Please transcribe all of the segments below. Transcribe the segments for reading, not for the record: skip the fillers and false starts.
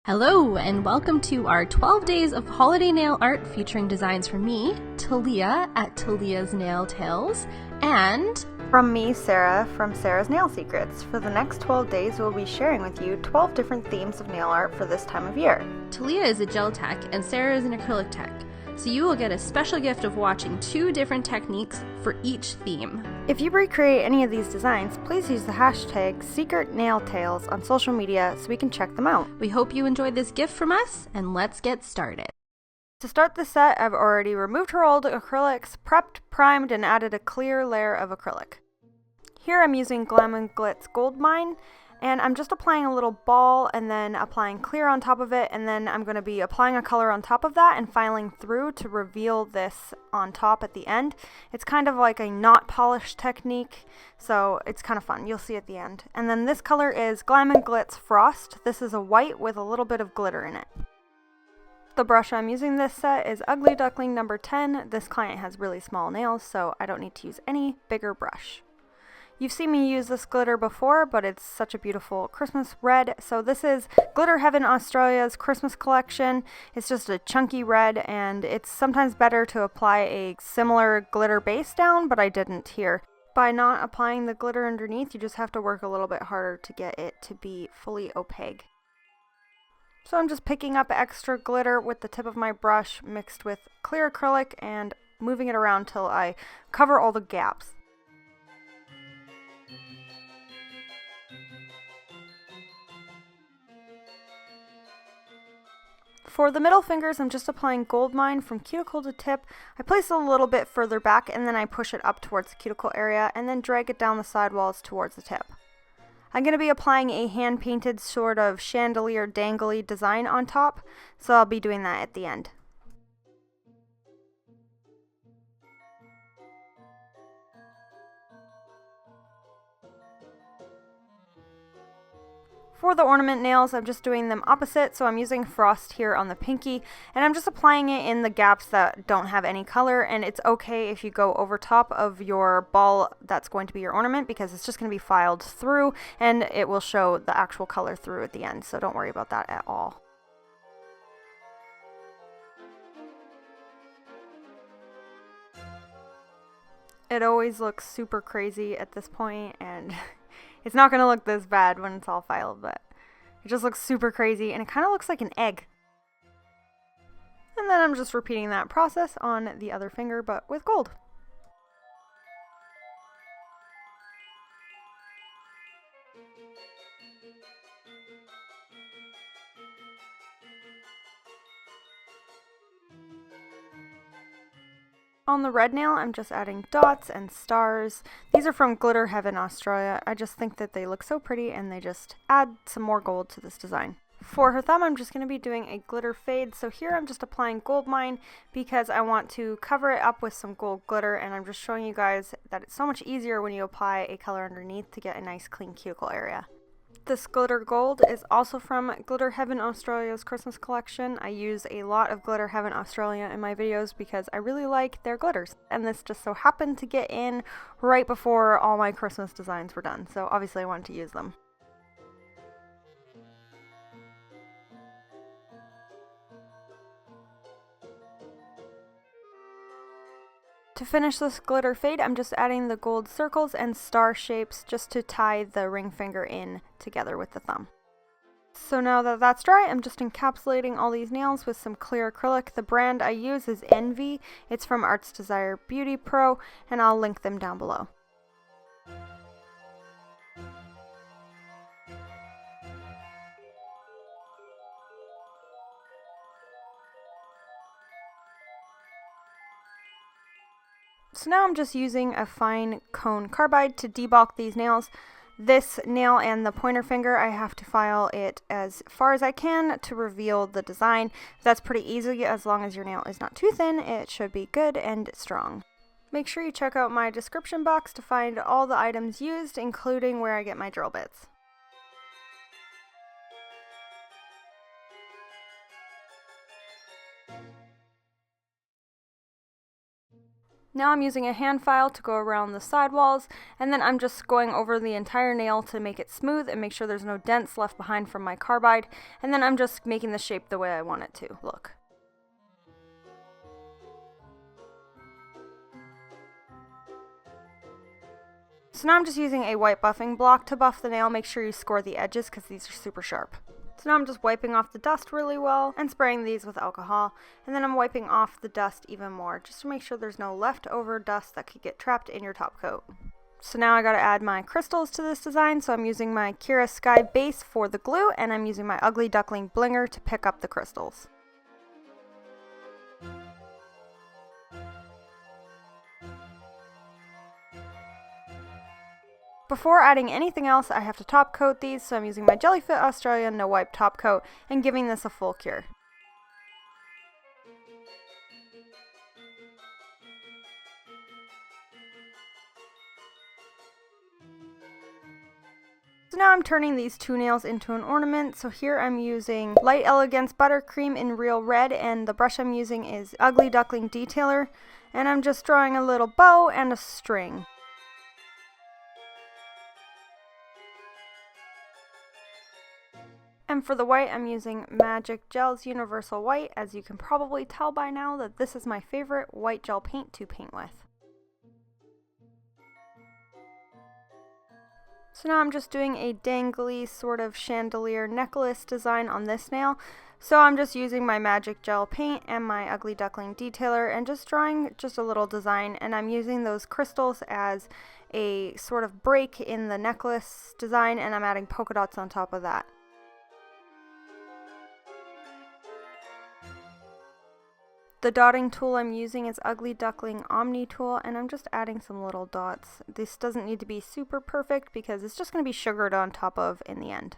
Hello, and welcome to our 12 days of holiday nail art featuring designs from me, Talia at Talia's Nail Tales, and from me, Sarah, from Sarah's Nail Secrets. For the next 12 days, we'll be sharing with you 12 different themes of nail art for this time of year. Talia is a gel tech and Sarah is an acrylic tech, so you will get a special gift of watching 2 different techniques for each theme. If you recreate any of these designs, please use the hashtag SecretNailTales on social media so we can check them out. We hope you enjoyed this gift from us, and let's get started. To start the set, I've already removed her old acrylics, prepped, primed, and added a clear layer of acrylic. Here I'm using GLAM and Glitz Gold Mine, and I'm just applying a little ball and then applying clear on top of it, and then I'm going to be applying a color on top of that and filing through to reveal this on top at the end. It's kind of like a not polished technique, so it's kind of fun. You'll see at the end. And then this color is GLAM and Glitz Frost. This is a white with a little bit of glitter in it. The brush I'm using this set is Ugly Duckling number 10. This client has really small nails, so I don't need to use any bigger brush. You've seen me use this glitter before, but it's such a beautiful Christmas red. So this is Glitter Heaven Australia's Christmas collection. It's just a chunky red, and it's sometimes better to apply a similar glitter base down, but I didn't here. By not applying the glitter underneath, you just have to work a little bit harder to get it to be fully opaque. So I'm just picking up extra glitter with the tip of my brush mixed with clear acrylic and moving it around till I cover all the gaps. For the middle fingers, I'm just applying Gold Mine from cuticle to tip. I place it a little bit further back and then I push it up towards the cuticle area and then drag it down the sidewalls towards the tip. I'm going to be applying a hand-painted sort of chandelier dangly design on top, so I'll be doing that at the end. For the ornament nails, I'm just doing them opposite, so I'm using Frost here on the pinky, and I'm just applying it in the gaps that don't have any color, and it's okay if you go over top of your ball that's going to be your ornament, because it's just going to be filed through, and it will show the actual color through at the end, so don't worry about that at all. It always looks super crazy at this point, and it's not going to look this bad when it's all filed, but it just looks super crazy, and it kind of looks like an egg. And then I'm just repeating that process on the other finger, but with gold. On the red nail, I'm just adding dots and stars. These are from Glitter Heaven Australia. I just think that they look so pretty and they just add some more gold to this design. For her thumb, I'm just going to be doing a glitter fade. So here I'm just applying Gold Mine because I want to cover it up with some gold glitter, and I'm just showing you guys that it's so much easier when you apply a color underneath to get a nice clean cuticle area. This glitter gold is also from Glitter Heaven Australia's Christmas collection. I use a lot of Glitter Heaven Australia in my videos because I really like their glitters. And this just so happened to get in right before all my Christmas designs were done, so obviously I wanted to use them. To finish this glitter fade, I'm just adding the gold circles and star shapes just to tie the ring finger in together with the thumb. So now that that's dry, I'm just encapsulating all these nails with some clear acrylic. The brand I use is Envy. It's from Arts Desire Beauty Pro, and I'll link them down below. So now I'm just using a fine cone carbide to debulk these nails. This nail and the pointer finger, I have to file it as far as I can to reveal the design. That's pretty easy as long as your nail is not too thin. It should be good and strong. Make sure you check out my description box to find all the items used, including where I get my drill bits. Now I'm using a hand file to go around the sidewalls, and then I'm just going over the entire nail to make it smooth and make sure there's no dents left behind from my carbide, and then I'm just making the shape the way I want it to look. So now I'm just using a white buffing block to buff the nail. Make sure you score the edges because these are super sharp. So now I'm just wiping off the dust really well and spraying these with alcohol, and then I'm wiping off the dust even more just to make sure there's no leftover dust that could get trapped in your top coat. So now I gotta add my crystals to this design, so I'm using my Kira Sky base for the glue, and I'm using my Ugly Duckling blinger to pick up the crystals. Before adding anything else, I have to top coat these, so I'm using my Jellyfit Australian No Wipe top coat and giving this a full cure. So now I'm turning these two nails into an ornament. So here I'm using Light Elegance Buttercream in Real Red, and the brush I'm using is Ugly Duckling Detailer, and I'm just drawing a little bow and a string. And for the white, I'm using Magic Gel's Universal White, as you can probably tell by now that this is my favorite white gel paint to paint with. So now I'm just doing a dangly sort of chandelier necklace design on this nail. So I'm just using my Magic Gel paint and my Ugly Duckling Detailer and just drawing just a little design, and I'm using those crystals as a sort of break in the necklace design, and I'm adding polka dots on top of that. The dotting tool I'm using is Ugly Duckling Omni Tool, and I'm just adding some little dots. This doesn't need to be super perfect because it's just going to be sugared on top of in the end.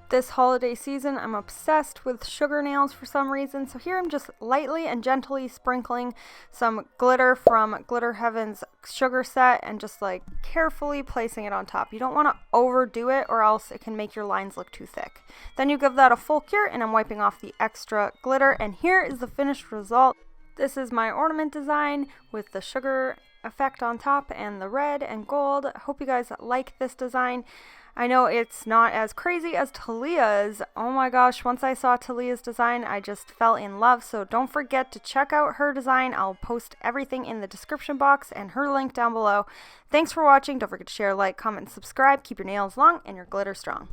This holiday season, I'm obsessed with sugar nails for some reason, so here I'm just lightly and gently sprinkling some glitter from Glitter Heaven's sugar set and just like carefully placing it on top. You don't want to overdo it or else it can make your lines look too thick. Then you give that a full cure, and I'm wiping off the extra glitter, and here is the finished result. This is my ornament design with the sugar effect on top and the red and gold. I hope you guys like this design. I know it's not as crazy as Talia's. Oh my gosh, once I saw Talia's design, I just fell in love. So don't forget to check out her design. I'll post everything in the description box and her link down below. Thanks for watching. Don't forget to share, like, comment, and subscribe. Keep your nails long and your glitter strong.